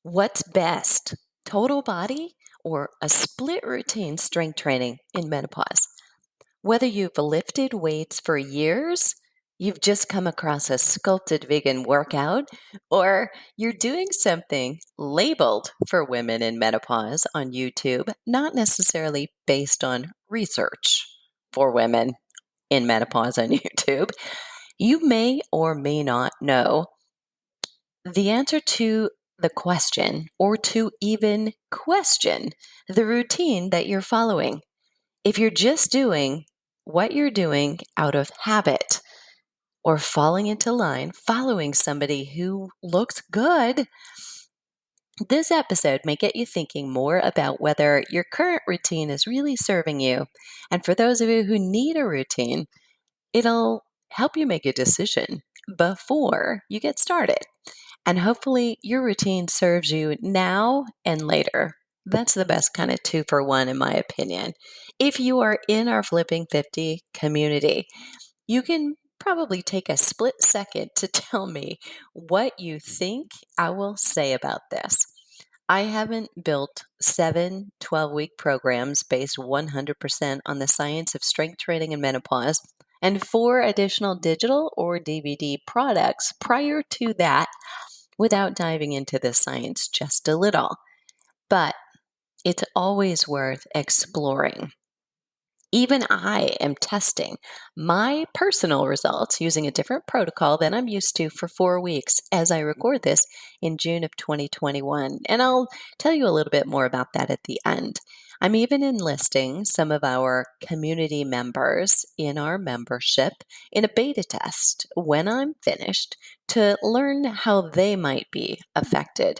What's best, total body or a split routine strength training in menopause? Whether you've lifted weights for years, you've just come across a sculpted vegan workout, or you're doing something labeled for women in menopause on YouTube, not necessarily based on research for women in menopause on YouTube, you may or may not know the answer to the question or to even question the routine that you're following. If you're just doing what you're doing out of habit or falling into line, following somebody who looks good, this episode may get you thinking more about whether your current routine is really serving you. And for those of you who need a routine, it'll help you make a decision before you get started. And hopefully, your routine serves you now and later. That's the best kind of 2-for-1, in my opinion. If you are in our Flipping 50 community, you can probably take a split second to tell me what you think I will say about this. I haven't built 7 12-week programs based 100% on the science of strength training and menopause and 4 additional digital or DVD products prior to that without diving into the science just a little. But it's always worth exploring. Even I am testing my personal results using a different protocol than I'm used to for 4 weeks as I record this in June of 2021. And I'll tell you a little bit more about that at the end. I'm even enlisting some of our community members in our membership in a beta test when I'm finished to learn how they might be affected.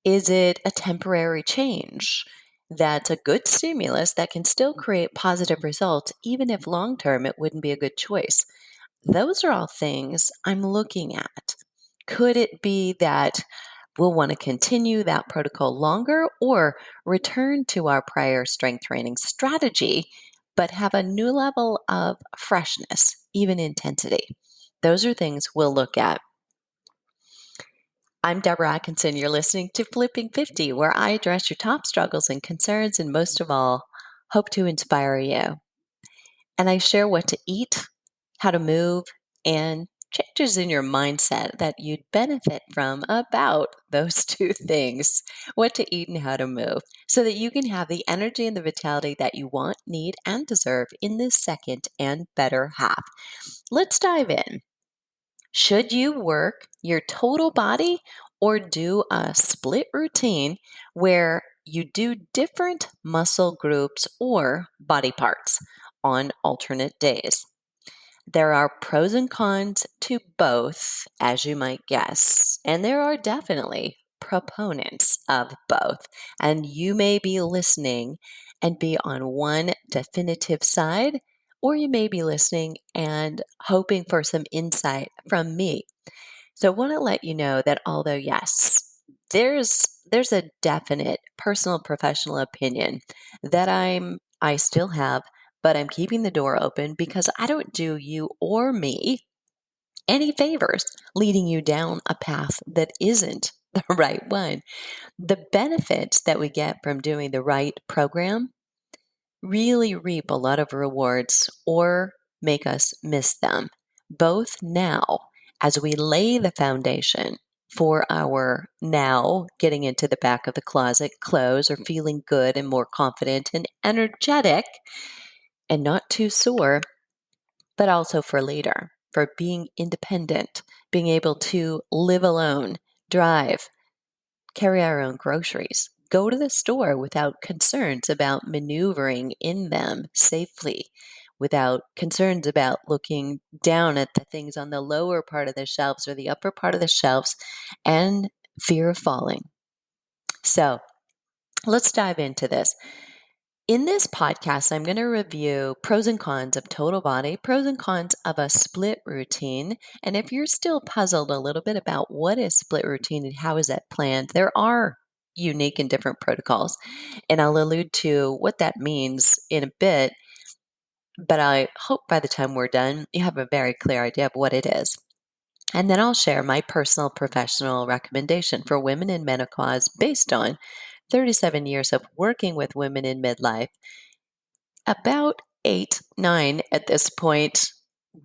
Is it a temporary change that's a good stimulus that can still create positive results, even if long term it wouldn't be a good choice? Those are all things I'm looking at. Could it be that we'll want to continue that protocol longer or return to our prior strength training strategy, but have a new level of freshness, even intensity? Those are things we'll look at. I'm Deborah Atkinson. You're listening to Flipping 50, where I address your top struggles and concerns, and most of all, hope to inspire you. And I share what to eat, how to move, and changes in your mindset that you'd benefit from about those 2 things, what to eat and how to move, so that you can have the energy and the vitality that you want, need, and deserve in this second and better half. Let's dive in. Should you work your total body or do a split routine where you do different muscle groups or body parts on alternate days? There are pros and cons to both, as you might guess, and there are definitely proponents of both. And you may be listening and be on one definitive side, or you may be listening and hoping for some insight from me. So I want to let you know that although yes, there's a definite personal professional opinion that I still have, but I'm keeping the door open because I don't do you or me any favors leading you down a path that isn't the right one. The benefits that we get from doing the right program really reap a lot of rewards or make us miss them, both now as we lay the foundation for our now getting into the back of the closet clothes or feeling good and more confident and energetic and not too sore, but also for later, for being independent, being able to live alone, drive, carry our own groceries, go to the store without concerns about maneuvering in them safely, without concerns about looking down at the things on the lower part of the shelves or the upper part of the shelves, and fear of falling. So let's dive into this. In this podcast, I'm going to review pros and cons of total body, pros and cons of a split routine. And if you're still puzzled a little bit about what is split routine and how is that planned, there are unique and different protocols. And I'll allude to what that means in a bit. But I hope by the time we're done, you have a very clear idea of what it is. And then I'll share my personal professional recommendation for women in menopause based on 37 years of working with women in midlife, about 8, 9 at this point,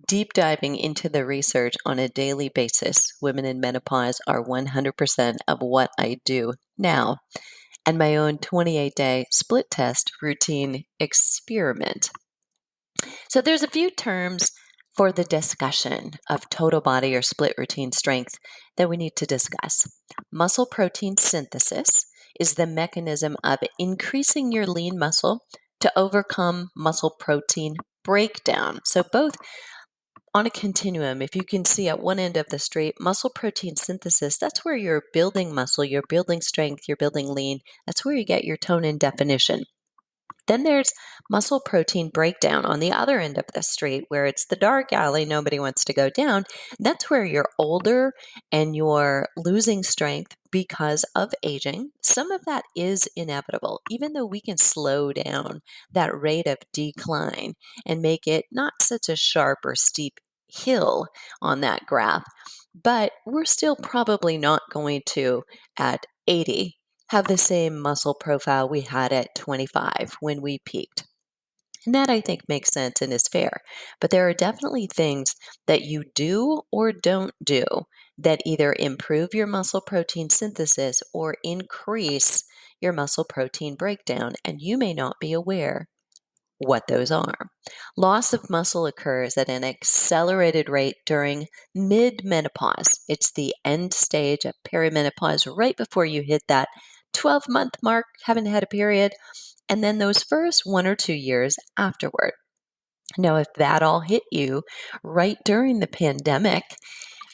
deep diving into the research on a daily basis. Women in menopause are 100% of what I do now, and my own 28-day split test routine experiment. So there's a few terms for the discussion of total body or split routine strength that we need to discuss. Muscle protein synthesis is the mechanism of increasing your lean muscle to overcome muscle protein breakdown. So both on a continuum, if you can see at one end of the street, muscle protein synthesis, that's where you're building muscle, you're building strength, you're building lean. That's where you get your tone and definition. Then there's muscle protein breakdown on the other end of the street, where it's the dark alley nobody wants to go down. That's where you're older and you're losing strength because of aging. Some of that is inevitable, even though we can slow down that rate of decline and make it not such a sharp or steep hill on that graph. But we're still probably not going to, at 80, have the same muscle profile we had at 25 when we peaked. And that I think makes sense and is fair. But there are definitely things that you do or don't do that either improve your muscle protein synthesis or increase your muscle protein breakdown, and you may not be aware what those are. Loss of muscle occurs at an accelerated rate during mid-menopause. It's the end stage of perimenopause, right before you hit that 12-month mark, haven't had a period, and then those first 1 or 2 years afterward. Now, if that all hit you right during the pandemic,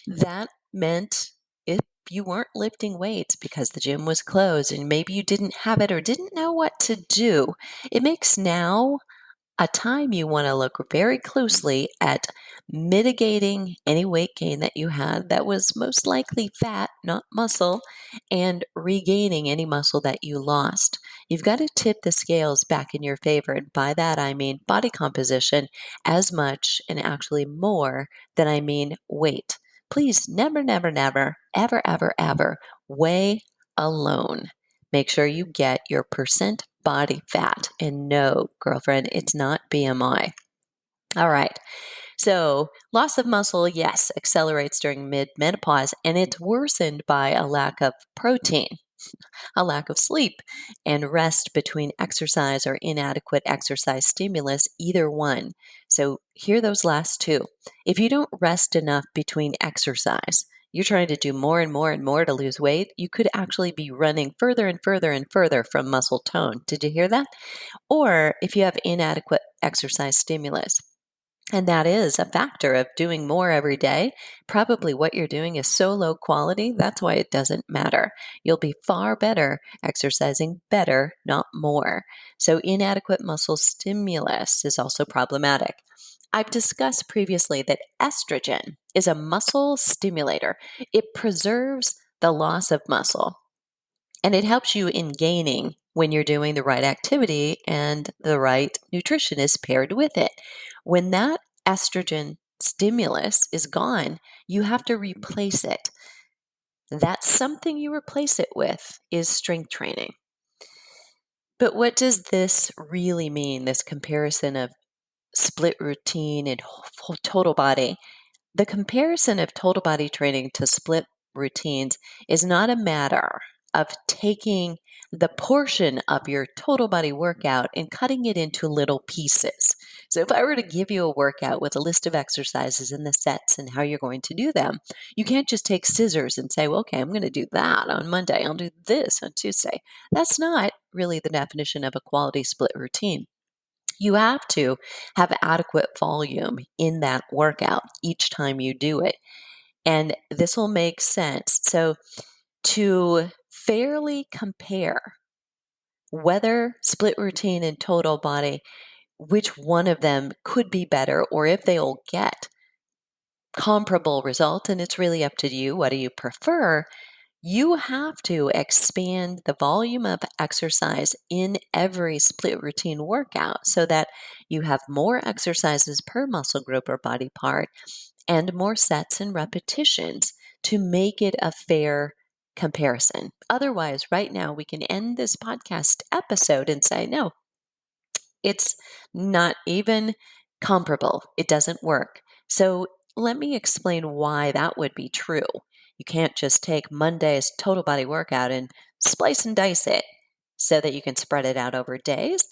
that meant if you weren't lifting weights because the gym was closed and maybe you didn't have it or didn't know what to do, it makes now a time you want to look very closely at mitigating any weight gain that you had that was most likely fat, not muscle, and regaining any muscle that you lost. You've got to tip the scales back in your favor. And by that, I mean body composition as much and actually more than I mean weight. Please never, never, never, ever, ever, ever weigh alone. Make sure you get your percent body fat. And no, girlfriend, it's not BMI. All right. So, loss of muscle, yes, accelerates during mid-menopause, and it's worsened by a lack of protein, a lack of sleep, and rest between exercise or inadequate exercise stimulus, either one. So, hear those last two. If you don't rest enough between exercise, you're trying to do more and more and more to lose weight, you could actually be running further and further and further from muscle tone. Did you hear that? Or if you have inadequate exercise stimulus. And that is a factor of doing more every day. Probably what you're doing is so low quality, that's why it doesn't matter. You'll be far better exercising better, not more. So, inadequate muscle stimulus is also problematic. I've discussed previously that estrogen is a muscle stimulator, it preserves the loss of muscle. And it helps you in gaining when you're doing the right activity and the right nutrition is paired with it. When that estrogen stimulus is gone, you have to replace it. That's something you replace it with is strength training. But what does this really mean, this comparison of split routine and total body? The comparison of total body training to split routines is not a matter of taking the portion of your total body workout and cutting it into little pieces. So, if I were to give you a workout with a list of exercises and the sets and how you're going to do them, you can't just take scissors and say, well, okay, I'm going to do that on Monday, I'll do this on Tuesday. That's not really the definition of a quality split routine. You have to have adequate volume in that workout each time you do it. And this will make sense. So, to fairly compare whether split routine and total body, which one of them could be better, or if they'll get comparable results, and it's really up to you. What do you prefer? You have to expand the volume of exercise in every split routine workout so that you have more exercises per muscle group or body part and more sets and repetitions to make it a fair comparison. Otherwise, right now, we can end this podcast episode and say, no, it's not even comparable. It doesn't work. So let me explain why that would be true. You can't just take Monday's total body workout and splice and dice it so that you can spread it out over days.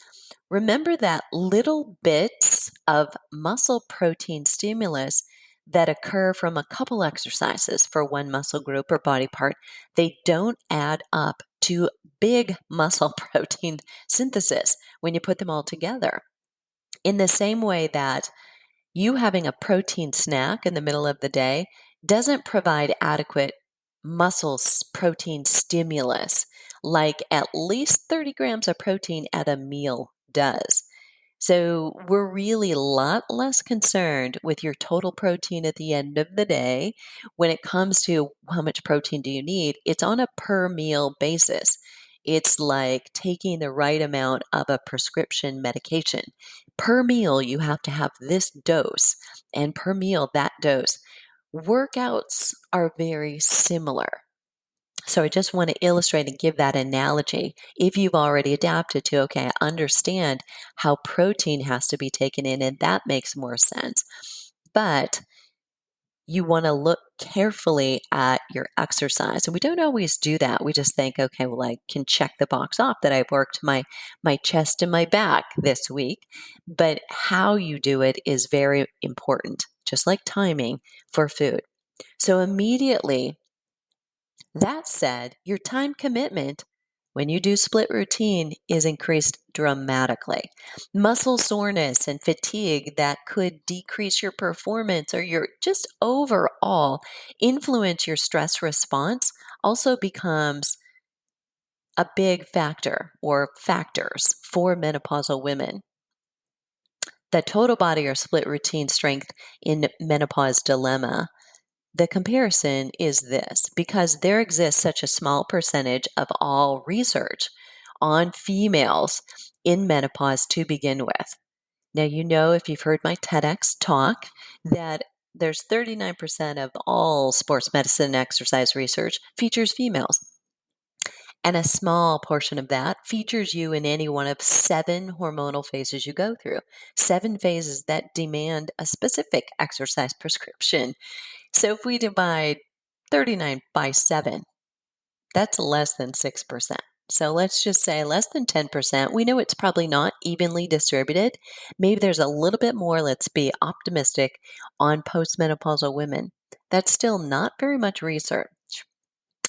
Remember that little bits of muscle protein stimulus that occur from a couple exercises for one muscle group or body part, they don't add up to big muscle protein synthesis when you put them all together. In the same way that you having a protein snack in the middle of the day doesn't provide adequate muscle protein stimulus like at least 30 grams of protein at a meal does. So we're really a lot less concerned with your total protein at the end of the day. When it comes to how much protein do you need, it's on a per meal basis. It's like taking the right amount of a prescription medication. Per meal, you have to have this dose, and per meal, that dose. Workouts are very similar. So I just want to illustrate and give that analogy. If you've already adapted to, okay, I understand how protein has to be taken in, and that makes more sense. But you want to look carefully at your exercise. And we don't always do that. We just think, okay, well, I can check the box off that I've worked my chest and my back this week. But how you do it is very important, just like timing for food. So immediately, that said, your time commitment when you do split routine is increased dramatically. Muscle soreness and fatigue that could decrease your performance or your just overall influence your stress response also becomes a big factor or factors for menopausal women. The total body or split routine strength in menopause dilemma, the comparison is this: because there exists such a small percentage of all research on females in menopause to begin with. Now, you know, if you've heard my TEDx talk, that there's 39% of all sports medicine and exercise research features females. And a small portion of that features you in any one of 7 hormonal phases you go through, 7 phases that demand a specific exercise prescription. So if we divide 39 by 7, that's less than 6%. So let's just say less than 10%. We know it's probably not evenly distributed. Maybe there's a little bit more, let's be optimistic, on postmenopausal women. That's still not very much research.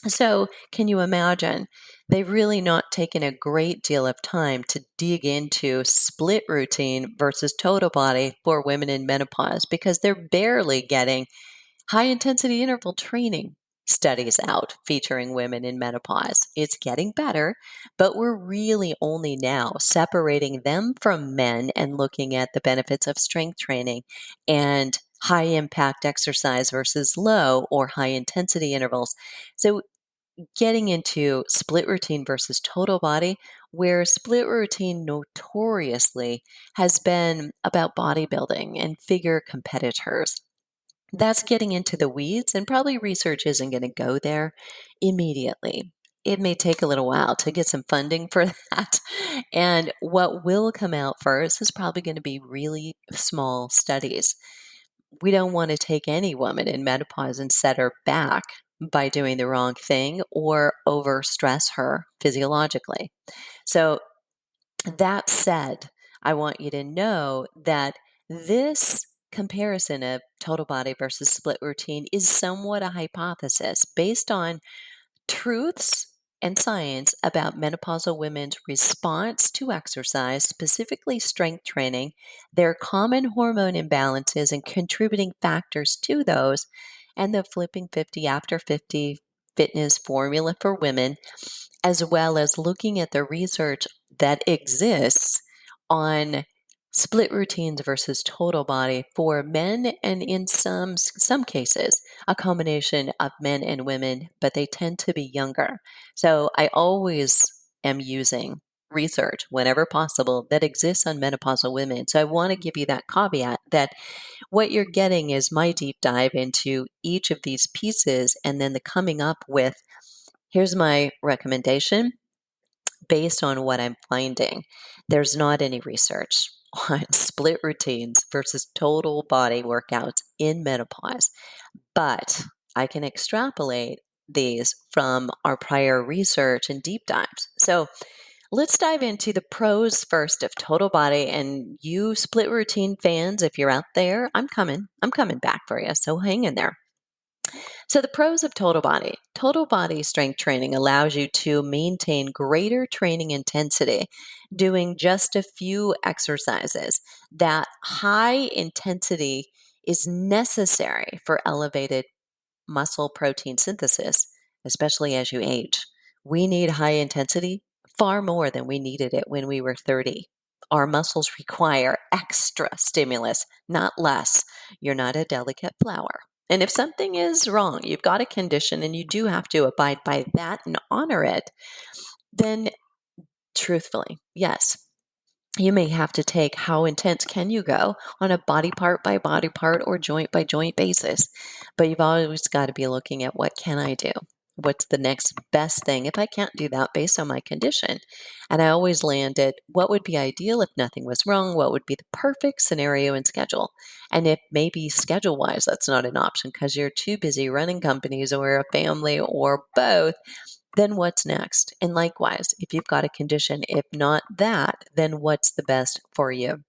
So can you imagine? They've really not taken a great deal of time to dig into split routine versus total body for women in menopause because they're barely getting high intensity interval training studies out featuring women in menopause. It's getting better, but we're really only now separating them from men and looking at the benefits of strength training and high impact exercise versus low or high intensity intervals. So getting into split routine versus total body, where split routine notoriously has been about bodybuilding and figure competitors. That's getting into the weeds, and probably research isn't going to go there immediately. It may take a little while to get some funding for that. And what will come out first is probably going to be really small studies. We don't want to take any woman in menopause and set her back by doing the wrong thing or overstress her physiologically. So, that said, I want you to know that this comparison of total body versus split routine is somewhat a hypothesis based on truths and science about menopausal women's response to exercise, specifically strength training, their common hormone imbalances and contributing factors to those, and the flipping 50 after 50 fitness formula for women, as well as looking at the research that exists on split routines versus total body for men, and in some cases a combination of men and women, but they tend to be younger. So I always am using research, whenever possible, that exists on menopausal women. So I want to give you that caveat that what you're getting is my deep dive into each of these pieces and then the coming up with here's my recommendation based on what I'm finding. There's not any research on split routines versus total body workouts in menopause, but I can extrapolate these from our prior research and deep dives. So let's dive into the pros first of total body. And you split routine fans, if you're out there, I'm coming. I'm coming back for you. So hang in there. So, the pros of total body. Total body strength training allows you to maintain greater training intensity doing just a few exercises. That high intensity is necessary for elevated muscle protein synthesis, especially as you age. We need high intensity far more than we needed it when we were 30. Our muscles require extra stimulus, not less. You're not a delicate flower. And if something is wrong, you've got a condition and you do have to abide by that and honor it, then truthfully, yes, you may have to take how intense can you go on a body part by body part or joint by joint basis. But you've always got to be looking at what can I do? What's the next best thing if I can't do that based on my condition? And I always land at what would be ideal if nothing was wrong? What would be the perfect scenario and schedule? And if maybe schedule wise, that's not an option because you're too busy running companies or a family or both, then what's next? And likewise, if you've got a condition, if not that, then what's the best for you?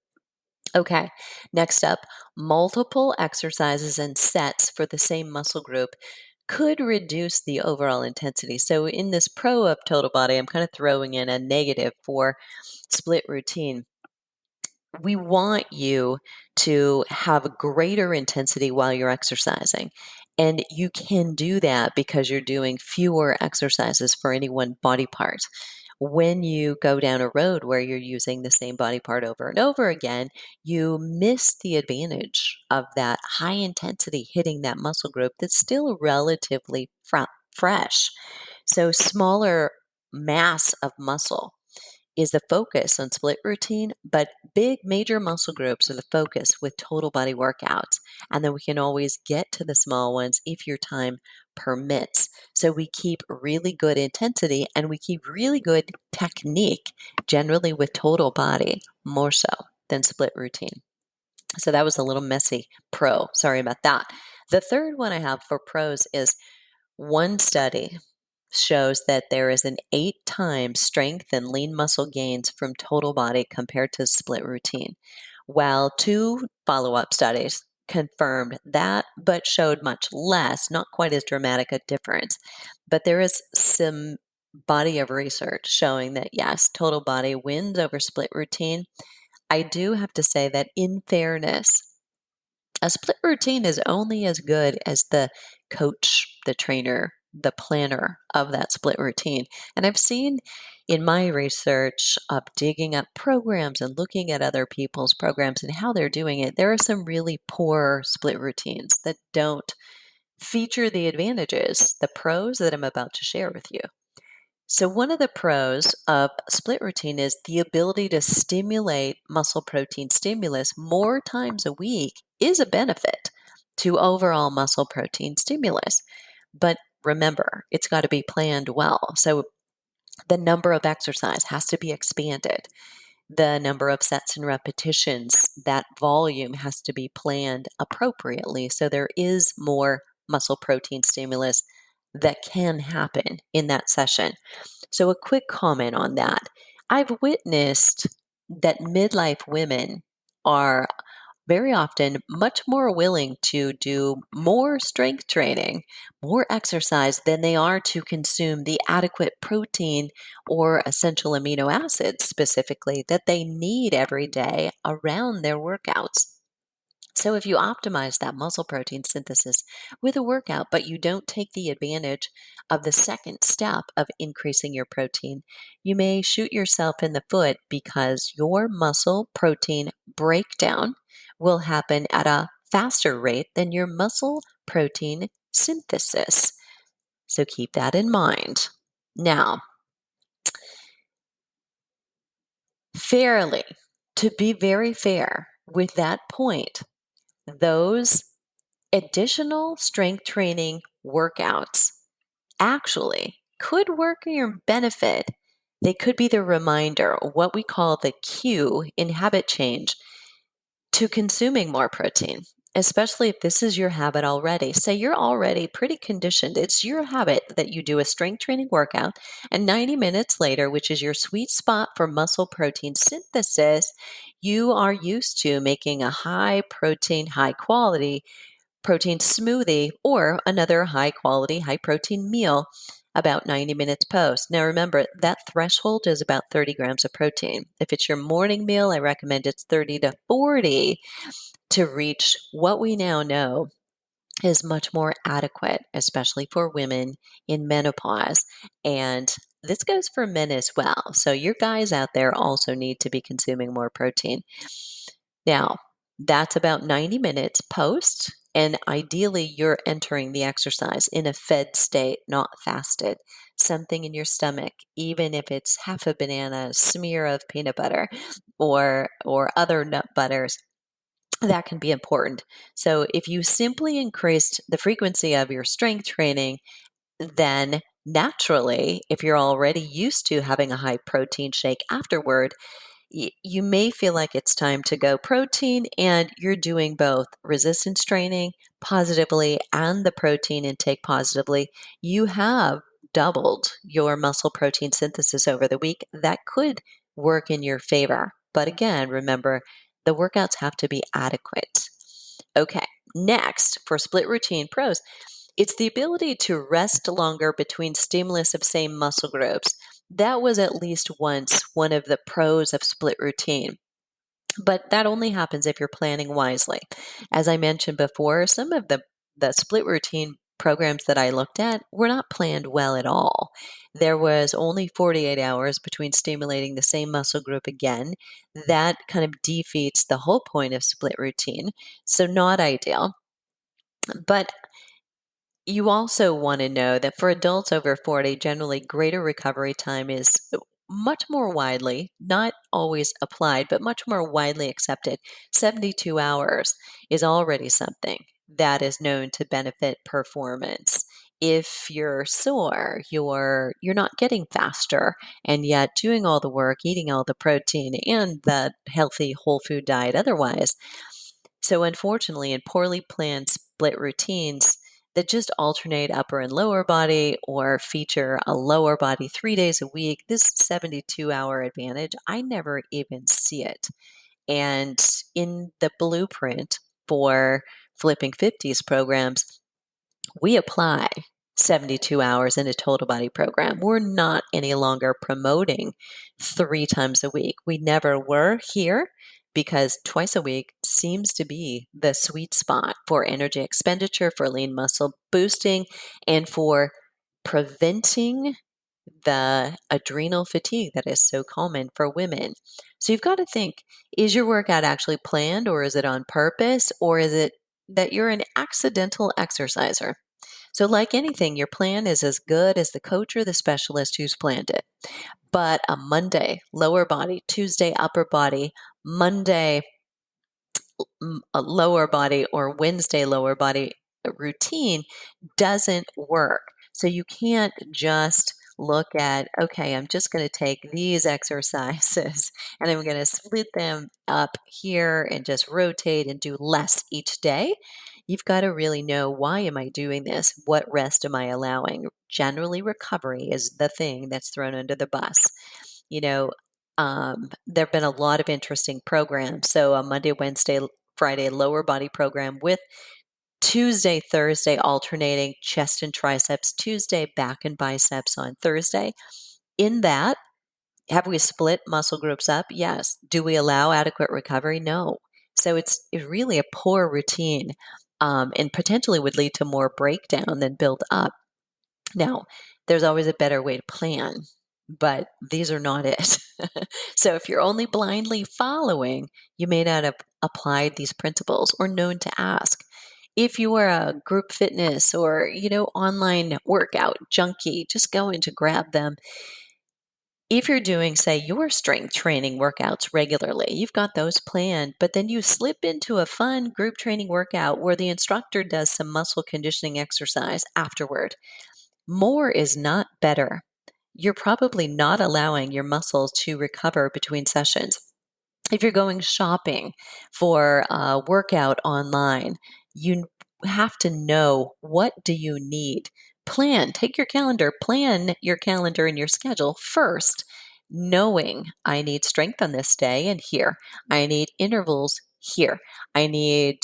Okay, next up, multiple exercises and sets for the same muscle group could reduce the overall intensity. So, in this pro of total body, I'm kind of throwing in a negative for split routine. We want you to have greater intensity while you're exercising. And you can do that because you're doing fewer exercises for any one body part. When you go down a road where you're using the same body part over and over again, you miss the advantage of that high intensity hitting that muscle group that's still relatively fresh. So, smaller mass of muscle is the focus on split routine, but big major muscle groups are the focus with total body workouts. And then we can always get to the small ones if your time permits. So we keep really good intensity and we keep really good technique, generally with total body, more so than split routine. So that was a little messy pro. Sorry about that. The third one I have for pros is one study shows that there is an 8 times strength and lean muscle gains from total body compared to split routine, while 2 follow-up studies confirmed that but showed much less, not quite as dramatic a difference. But there is some body of research showing that yes, total body wins over split routine. I do have to say that in fairness, a split routine is only as good as the coach, the trainer, the planner of that split routine. And I've seen in my research of digging up programs and looking at other people's programs and how they're doing it, there are some really poor split routines that don't feature the advantages, the pros that I'm about to share with you. So, one of the pros of split routine is the ability to stimulate muscle protein stimulus more times a week is a benefit to overall muscle protein stimulus. But remember, it's got to be planned well. So, the number of exercise has to be expanded. The number of sets and repetitions, that volume has to be planned appropriately. So, there is more muscle protein stimulus that can happen in that session. So, a quick comment on that. I've witnessed that midlife women are very often much more willing to do more strength training, more exercise than they are to consume the adequate protein or essential amino acids specifically that they need every day around their workouts. So, if you optimize that muscle protein synthesis with a workout, but you don't take the advantage of the second step of increasing your protein, you may shoot yourself in the foot because your muscle protein breakdown will happen at a faster rate than your muscle protein synthesis. So, keep that in mind. Now, fairly, to be very fair with that point, those additional strength training workouts actually could work in your benefit. They could be the reminder, what we call the cue in habit change, to consuming more protein, especially if this is your habit already. Say you're already pretty conditioned. It's your habit that you do a strength training workout, and 90 minutes later, which is your sweet spot for muscle protein synthesis, you are used to making a high protein, high quality protein smoothie or another high quality, high protein meal about 90 minutes post. Now remember, that threshold is about 30 grams of protein. If it's your morning meal, I recommend it's 30 to 40 to reach what we now know is much more adequate, especially for women in menopause. And this goes for men as well. So your guys out there also need to be consuming more protein. Now, that's about 90 minutes post, and ideally you're entering the exercise in a fed state, not fasted. Something in your stomach, even if it's half a banana, a smear of peanut butter or other nut butters, that can be important. So if you simply increased the frequency of your strength training, then naturally, if you're already used to having a high protein shake afterward, you may feel like it's time to go protein, and you're doing both resistance training positively and the protein intake positively. You have doubled your muscle protein synthesis over the week. That could work in your favor. But again, remember, the workouts have to be adequate. Okay, next for split routine pros, it's the ability to rest longer between stimulus of same muscle groups. That was at least once one of the pros of split routine. But that only happens if you're planning wisely. As I mentioned before, some of the split routine programs that I looked at were not planned well at all. There was only 48 hours between stimulating the same muscle group again. That kind of defeats the whole point of split routine. So, not ideal. But you also want to know that for adults over 40, generally greater recovery time is much more widely, not always applied, but much more widely accepted. 72 hours is already something that is known to benefit performance. If you're sore, you're not getting faster, and yet doing all the work, eating all the protein and the healthy whole food diet otherwise. So unfortunately, in poorly planned split routines that just alternate upper and lower body or feature a lower body 3 days a week, this 72-hour advantage, I never even see it. And in the blueprint for Flipping 50s programs, we apply 72 hours in a total body program. We're not any longer promoting 3 times a week. We never were here because twice a week seems to be the sweet spot for energy expenditure, for lean muscle boosting, and for preventing the adrenal fatigue that is so common for women. So you've got to think, is your workout actually planned, or is it on purpose, or is it that you're an accidental exerciser? So, like anything, your plan is as good as the coach or the specialist who's planned it. But a Monday, lower body, Tuesday, upper body, Monday, a lower body, or Wednesday, lower body routine doesn't work. So, you can't just look at, okay, I'm just going to take these exercises and I'm going to split them up here and just rotate and do less each day. You've got to really know, why am I doing this? What rest am I allowing? Generally, recovery is the thing that's thrown under the bus. You know, there have been a lot of interesting programs. So a Monday, Wednesday, Friday lower body program with Tuesday, Thursday alternating chest and triceps, Tuesday back and biceps on Thursday. In that, have we split muscle groups up? Yes. Do we allow adequate recovery? No. So it's really a poor routine, and potentially would lead to more breakdown than build up. Now, there's always a better way to plan, but these are not it. So if you're only blindly following, you may not have applied these principles or known to ask. If you are a group fitness or, online workout junkie, just going to grab them, If you're doing, say, your strength training workouts regularly, you've got those planned, but then you slip into a fun group training workout where the instructor does some muscle conditioning exercise afterward. More is not better. You're probably not allowing your muscles to recover between sessions. If you're going shopping for a workout online, you have to know, what do you need? Take your calendar, plan your calendar and your schedule first, knowing I need strength on this day and here. I need intervals here. I need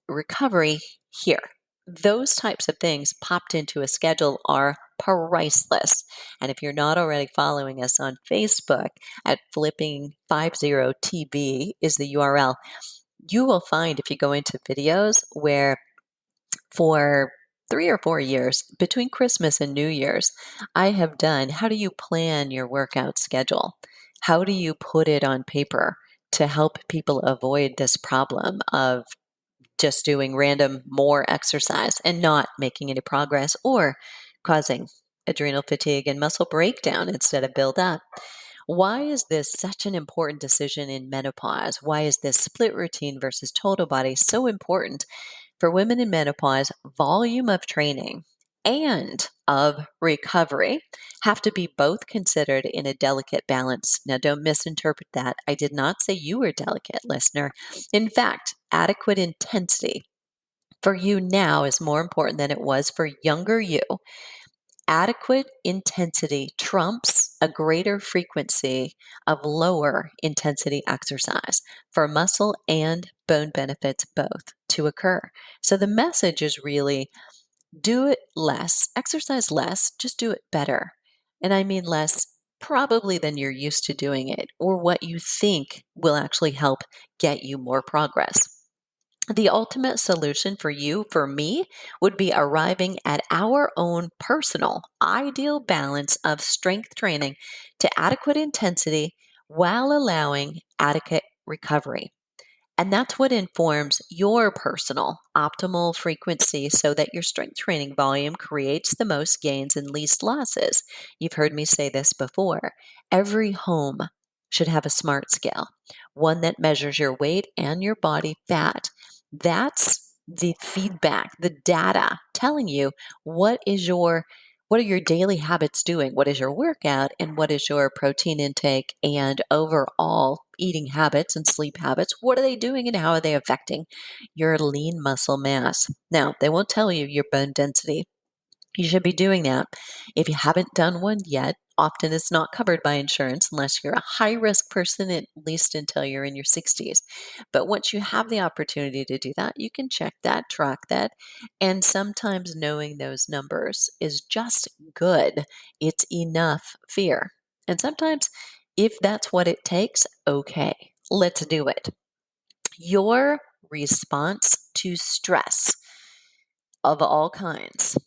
recovery here. Those types of things popped into a schedule are priceless. And if you're not already following us on Facebook, at Flipping50 is the URL. You will find, if you go into videos, where for 3 or 4 years between Christmas and New Year's, I have done, how do you plan your workout schedule? How do you put it on paper to help people avoid this problem of just doing random more exercise and not making any progress, or causing adrenal fatigue and muscle breakdown instead of build up? Why is this such an important decision in menopause? Why is this split routine versus total body so important? For women in menopause, volume of training and of recovery have to be both considered in a delicate balance. Now, don't misinterpret that. I did not say you were delicate, listener. In fact, adequate intensity for you now is more important than it was for younger you. Adequate intensity trumps a greater frequency of lower intensity exercise for muscle and bone benefits both to occur. So the message is really, do it less, exercise less, just do it better. And I mean less probably than you're used to doing it, or what you think will actually help get you more progress. The ultimate solution for you, for me, would be arriving at our own personal ideal balance of strength training to adequate intensity while allowing adequate recovery. And that's what informs your personal optimal frequency so that your strength training volume creates the most gains and least losses. You've heard me say this before. Every home should have a smart scale, one that measures your weight and your body fat. That's the feedback, the data telling you what are your daily habits doing? What is your workout, and what is your protein intake and overall eating habits and sleep habits? What are they doing, and how are they affecting your lean muscle mass? Now, they won't tell you your bone density. You should be doing that. If you haven't done one yet, often it's not covered by insurance unless you're a high risk person, at least until you're in your 60s. But once you have the opportunity to do that, you can check that, track that. And sometimes knowing those numbers is just good. It's enough fear. And sometimes, if that's what it takes, okay, let's do it. Your response to stress of all kinds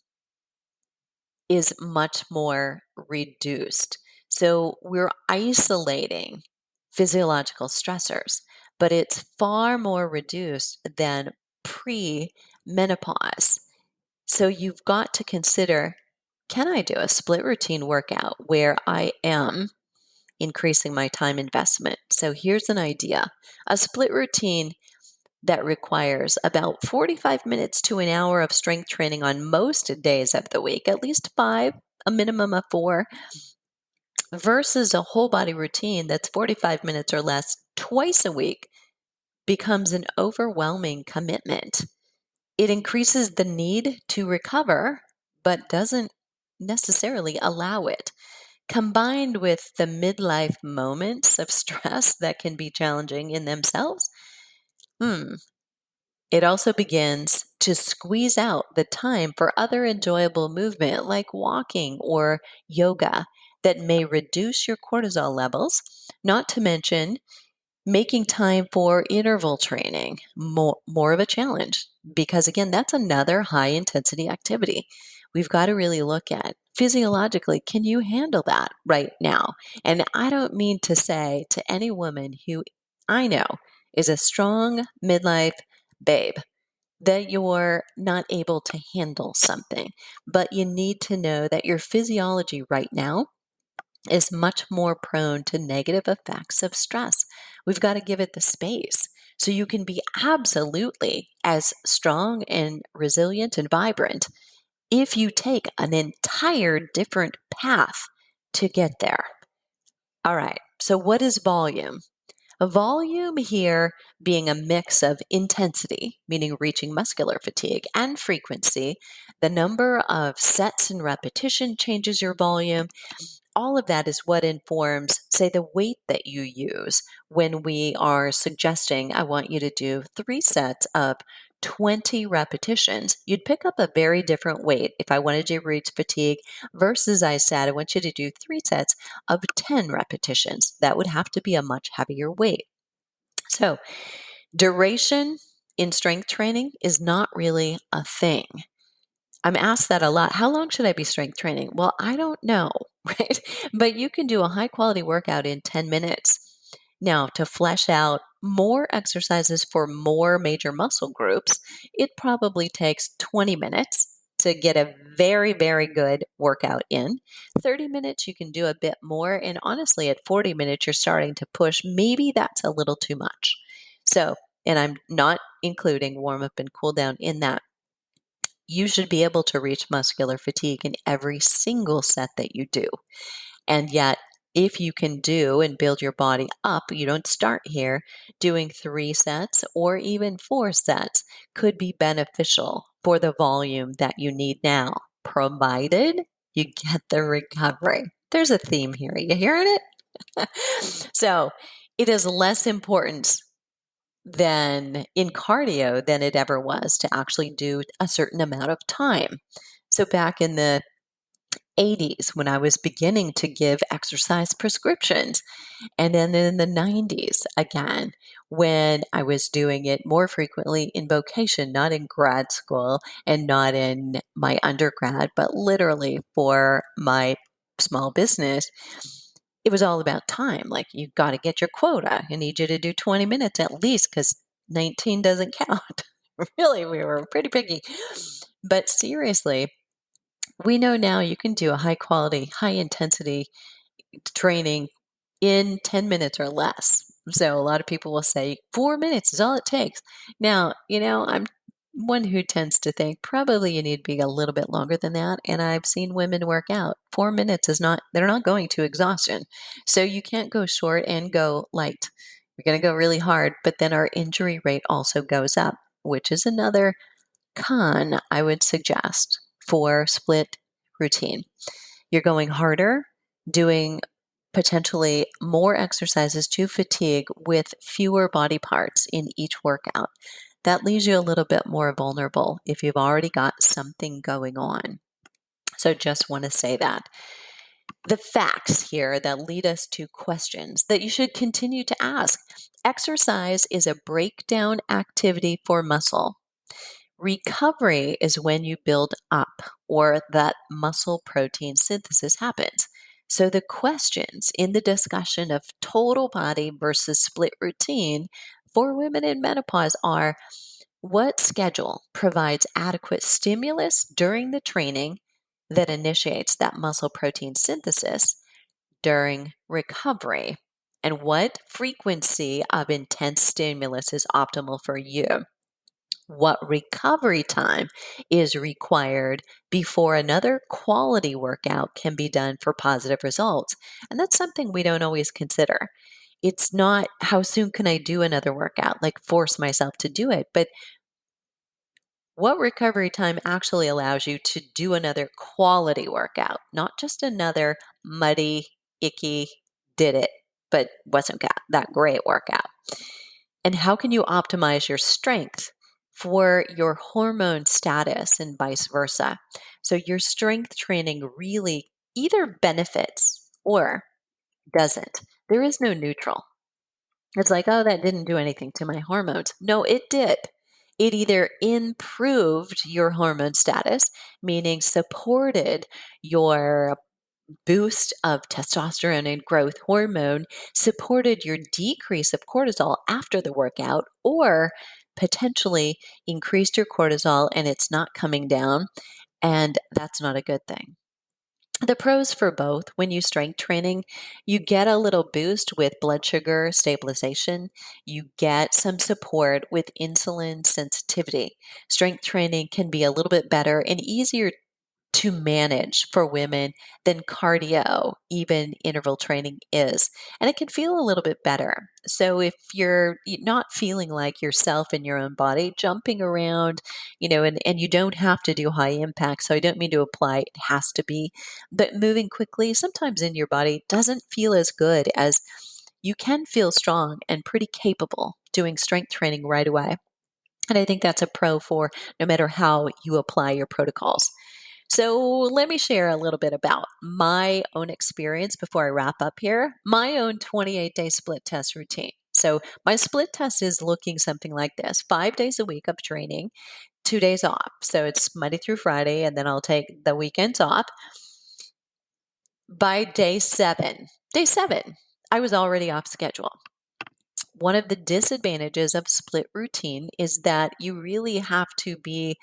is much more reduced. So we're isolating physiological stressors, but it's far more reduced than pre menopause. So you've got to consider, can I do a split routine workout where I am increasing my time investment? So here's an idea: a split routine that requires about 45 minutes to an hour of strength training on most days of the week, at least 5, a minimum of 4, versus a whole body routine that's 45 minutes or less twice a week, becomes an overwhelming commitment. It increases the need to recover, but doesn't necessarily allow it. Combined with the midlife moments of stress that can be challenging in themselves, it also begins to squeeze out the time for other enjoyable movement like walking or yoga that may reduce your cortisol levels, not to mention making time for interval training more of a challenge, because again, that's another high intensity activity. We've got to really look at physiologically, can you handle that right now? And I don't mean to say to any woman who I know is a strong midlife babe that you're not able to handle something, but you need to know that your physiology right now is much more prone to negative effects of stress. We've got to give it the space so you can be absolutely as strong and resilient and vibrant if you take an entire different path to get there. All right, so what is volume? A volume here being a mix of intensity, meaning reaching muscular fatigue, and frequency. The number of sets and repetition changes your volume. All of that is what informs, say, the weight that you use when we are suggesting, I want you to do 3 sets of 20 repetitions. You'd pick up a very different weight if I wanted you to reach fatigue versus I said, I want you to do 3 sets of 10 repetitions. That would have to be a much heavier weight. So, duration in strength training is not really a thing. I'm asked that a lot. How long should I be strength training? Well, I don't know, right? But you can do a high quality workout in 10 minutes. Now, to flesh out more exercises for more major muscle groups, it probably takes 20 minutes to get a very, very good workout in. 30 minutes, you can do a bit more. And honestly, at 40 minutes, you're starting to push. Maybe that's a little too much. So, and I'm not including warm up and cool down in that. You should be able to reach muscular fatigue in every single set that you do. And yet, if you can do and build your body up, you don't start here. Doing 3 sets or even 4 sets could be beneficial for the volume that you need now, provided you get the recovery. There's a theme here. You hearing it? So it is less important than in cardio than it ever was to actually do a certain amount of time. So back in the 80s, when I was beginning to give exercise prescriptions, and then in the 90s, again, when I was doing it more frequently in vocation, not in grad school and not in my undergrad, but literally for my small business, it was all about time. Like, you got to get your quota. I need you to do 20 minutes at least because 19 doesn't count. Really, we were pretty picky. But seriously, we know now you can do a high quality, high intensity training in 10 minutes or less. So a lot of people will say 4 minutes is all it takes. Now, I'm one who tends to think probably you need to be a little bit longer than that. And I've seen women work out. 4 minutes is not, they're not going to exhaustion. So you can't go short and go light. We're going to go really hard, but then our injury rate also goes up, which is another con I would suggest for split routine. You're going harder, doing potentially more exercises to fatigue with fewer body parts in each workout. That leaves you a little bit more vulnerable if you've already got something going on. So just want to say that. The facts here that lead us to questions that you should continue to ask. Exercise is a breakdown activity for muscle. Recovery is when you build up or that muscle protein synthesis happens. So, the questions in the discussion of total body versus split routine for women in menopause are: what schedule provides adequate stimulus during the training that initiates that muscle protein synthesis during recovery? And what frequency of intense stimulus is optimal for you? What recovery time is required before another quality workout can be done for positive results? And that's something we don't always consider. It's not how soon can I do another workout, like force myself to do it, but what recovery time actually allows you to do another quality workout, not just another muddy, icky, did it, but wasn't that great workout. And how can you optimize your strength for your hormone status and vice versa? So your strength training really either benefits or doesn't. There is no neutral. It's like, oh, that didn't do anything to my hormones. No, it did. It either improved your hormone status, meaning supported your boost of testosterone and growth hormone, supported your decrease of cortisol after the workout, or potentially increased your cortisol and it's not coming down. And that's not a good thing. The pros for both: when you strength training, you get a little boost with blood sugar stabilization. You get some support with insulin sensitivity. Strength training can be a little bit better and easier to manage for women than cardio, even interval training is. And it can feel a little bit better. So if you're not feeling like yourself in your own body, jumping around, and you don't have to do high impact. So I don't mean to apply it has to be, but moving quickly sometimes in your body doesn't feel as good as you can feel strong and pretty capable doing strength training right away. And I think that's a pro for no matter how you apply your protocols. So let me share a little bit about my own experience before I wrap up here. My own 28-day split test routine. So my split test is looking something like this: 5 days a week of training, 2 days off. So it's Monday through Friday, and then I'll take the weekends off. By day seven, I was already off schedule. One of the disadvantages of split routine is that you really have to be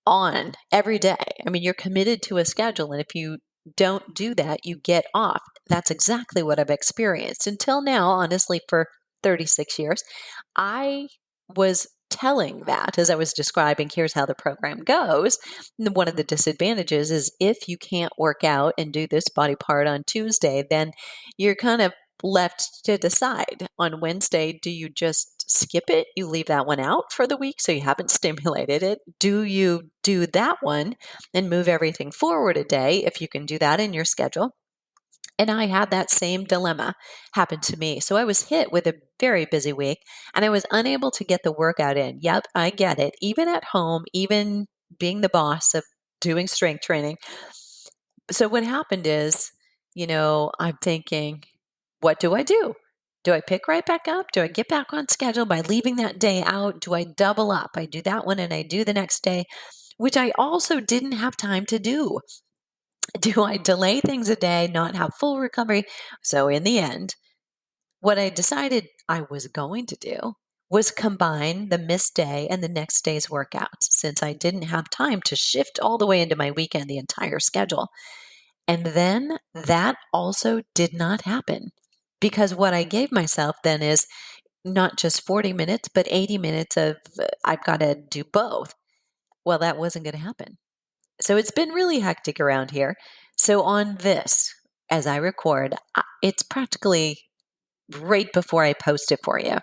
on every day. I mean, you're committed to a schedule, and if you don't do that, you get off. That's exactly what I've experienced until now, honestly, for 36 years. I was telling that as I was describing, here's how the program goes. One of the disadvantages is if you can't work out and do this body part on Tuesday, then you're kind of left to decide on Wednesday. Do you just skip it? You leave that one out for the week so you haven't stimulated it. Do you do that one and move everything forward a day if you can do that in your schedule? And I had that same dilemma happen to me. So I was hit with a very busy week and I was unable to get the workout in. Yep, I get it. Even at home, even being the boss of doing strength training. So what happened is, I'm thinking, what do I do? Do I pick right back up? Do I get back on schedule by leaving that day out? Do I double up? I do that one and I do the next day, which I also didn't have time to do. Do I delay things a day, not have full recovery? So, in the end, what I decided I was going to do was combine the missed day and the next day's workouts since I didn't have time to shift all the way into my weekend, the entire schedule. And then that also did not happen because what I gave myself then is not just 40 minutes, but 80 minutes of I've got to do both. Well, that wasn't going to happen. So it's been really hectic around here. So on this, as I record, it's practically right before I post it for you.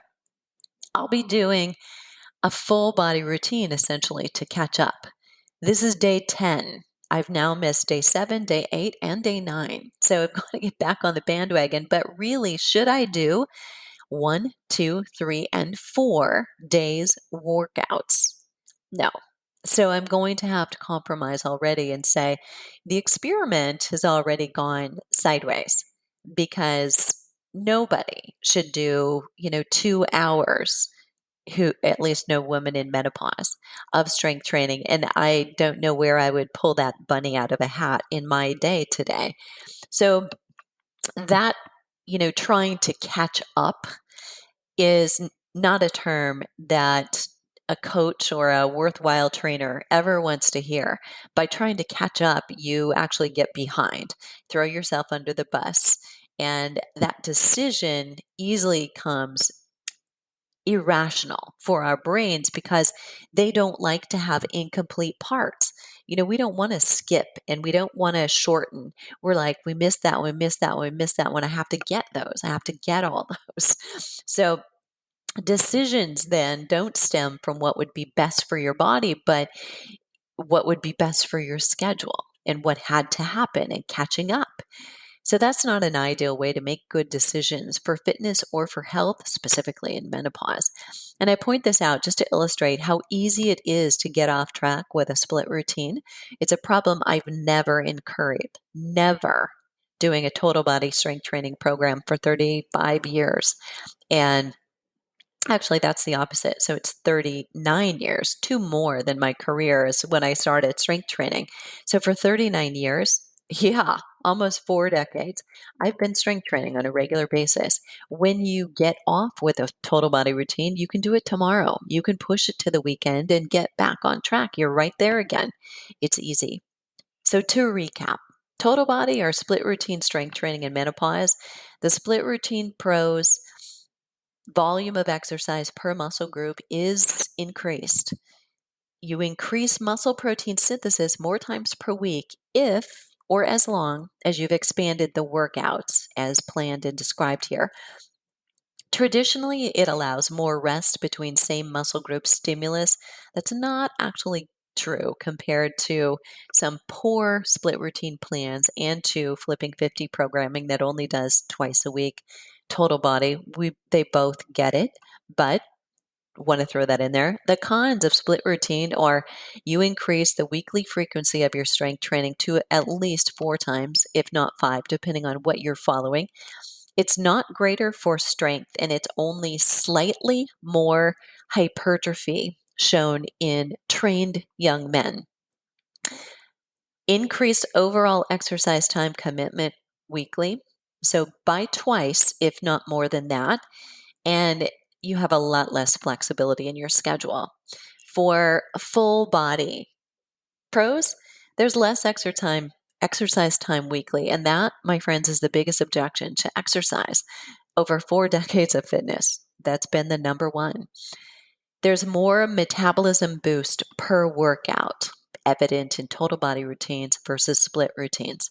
I'll be doing a full body routine essentially to catch up. This is day 10. I've now missed day 7, day 8, and day 9. So I've got to get back on the bandwagon. But really, should I do 1, 2, 3, and 4 days workouts? No. So I'm going to have to compromise already and say the experiment has already gone sideways because nobody should do, 2 hours, who at least no woman in menopause, of strength training. And I don't know where I would pull that bunny out of a hat in my day today. So that, trying to catch up is not a term that a coach or a worthwhile trainer ever wants to hear. By trying to catch up, you actually get behind, throw yourself under the bus. And that decision easily comes irrational for our brains because they don't like to have incomplete parts. We don't want to skip and we don't want to shorten. We're like, we missed that one, missed that one, missed that one. I have to get those. I have to get all those. So decisions then don't stem from what would be best for your body, but what would be best for your schedule and what had to happen and catching up. So that's not an ideal way to make good decisions for fitness or for health, specifically in menopause. And I point this out just to illustrate how easy it is to get off track with a split routine. It's a problem I've never incurred, never doing a total body strength training program for 35 years. And actually, that's the opposite. So it's 39 years, 2 more than my career is when I started strength training. So for 39 years, yeah, almost 4 decades, I've been strength training on a regular basis. When you get off with a total body routine, you can do it tomorrow. You can push it to the weekend and get back on track. You're right there again. It's easy. So to recap, Total body or split routine strength training in menopause. The split routine pros volume of exercise per muscle group is increased. You increase muscle protein synthesis more times per week if or as long as you've expanded the workouts as planned and described here. Traditionally, it allows more rest between same muscle group stimulus. That's not actually true compared to some poor split routine plans and to flipping 50 programming that only does twice a week. Total body, they both get it, but want to throw that in there. The cons of split routine are you increase the weekly frequency of your strength training to at least 4 times, if not 5, depending on what you're following. It's not greater for strength, and it's only slightly more hypertrophy shown in trained young men. Increased overall exercise time commitment weekly. So by twice, if not more than that. And you have a lot less flexibility in your schedule. For full body pros, there's less exercise time weekly. And that, my friends, is the biggest objection to exercise. Over 4 decades of fitness, that's been the number one. There's more metabolism boost per workout, evident in total body routines versus split routines.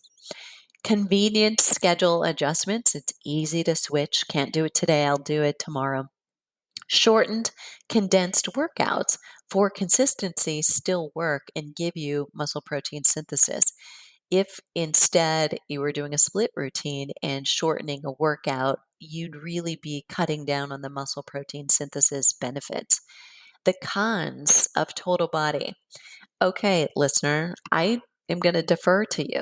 Convenient schedule adjustments. It's easy to switch. Can't do it today, I'll do it tomorrow. Shortened, condensed workouts for consistency still work and give you muscle protein synthesis. If instead you were doing a split routine and shortening a workout, you'd really be cutting down on the muscle protein synthesis benefits. The cons of total body. Okay, listener, I am going to defer to you.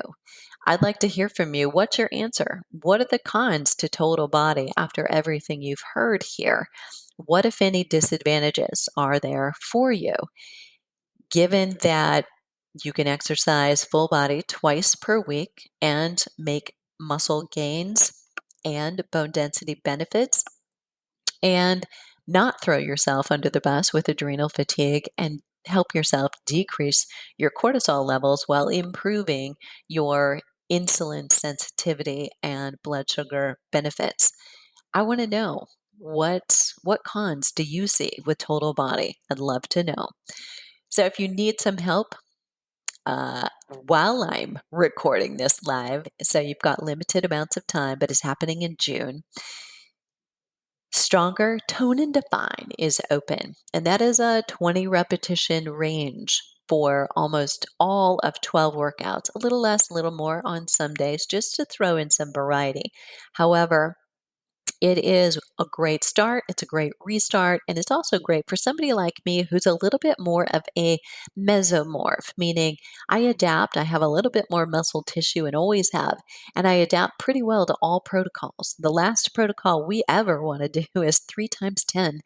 I'd like to hear from you. What's your answer? What are the cons to total body after everything you've heard here? What, if any, disadvantages are there for you? Given that you can exercise full body twice per week and make muscle gains and bone density benefits, and not throw yourself under the bus with adrenal fatigue and help yourself decrease your cortisol levels while improving your insulin sensitivity and blood sugar benefits. I want to know what cons do you see with total body? I'd love to know. So if you need some help, while I'm recording this live, so you've got limited amounts of time, but it's happening in June. Stronger Tone and Define is open, and that is a 20 repetition range for almost all of 12 workouts, a little less, a little more on some days, just to throw in some variety. However, it is a great start. It's a great restart. And it's also great for somebody like me who's a little bit more of a mesomorph, meaning I adapt. I have a little bit more muscle tissue and always have. And I adapt pretty well to all protocols. The last protocol we ever want to do is 3 times 10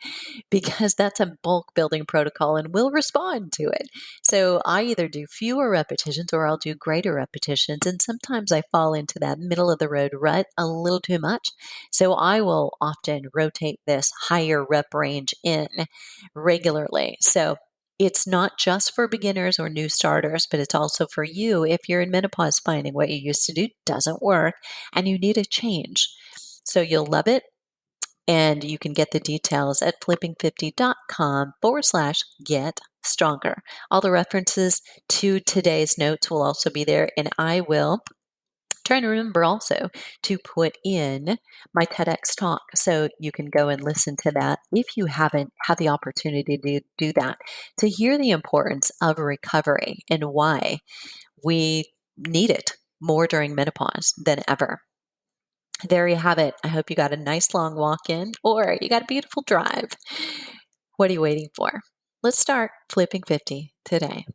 because that's a bulk building protocol and we'll respond to it. So I either do fewer repetitions or I'll do greater repetitions. And sometimes I fall into that middle of the road rut a little too much. So I will often rotate this higher rep range in regularly. So it's not just for beginners or new starters, but it's also for you if you're in menopause finding what you used to do doesn't work and you need a change. So you'll love it. And you can get the details at flipping50.com/get stronger. All the references to today's notes will also be there. And I will try to remember also to put in my TEDx talk so you can go and listen to that if you haven't had the opportunity to do that, to hear the importance of recovery and why we need it more during menopause than ever. There you have it. I hope you got a nice long walk in or you got a beautiful drive. What are you waiting for? Let's start flipping 50 today.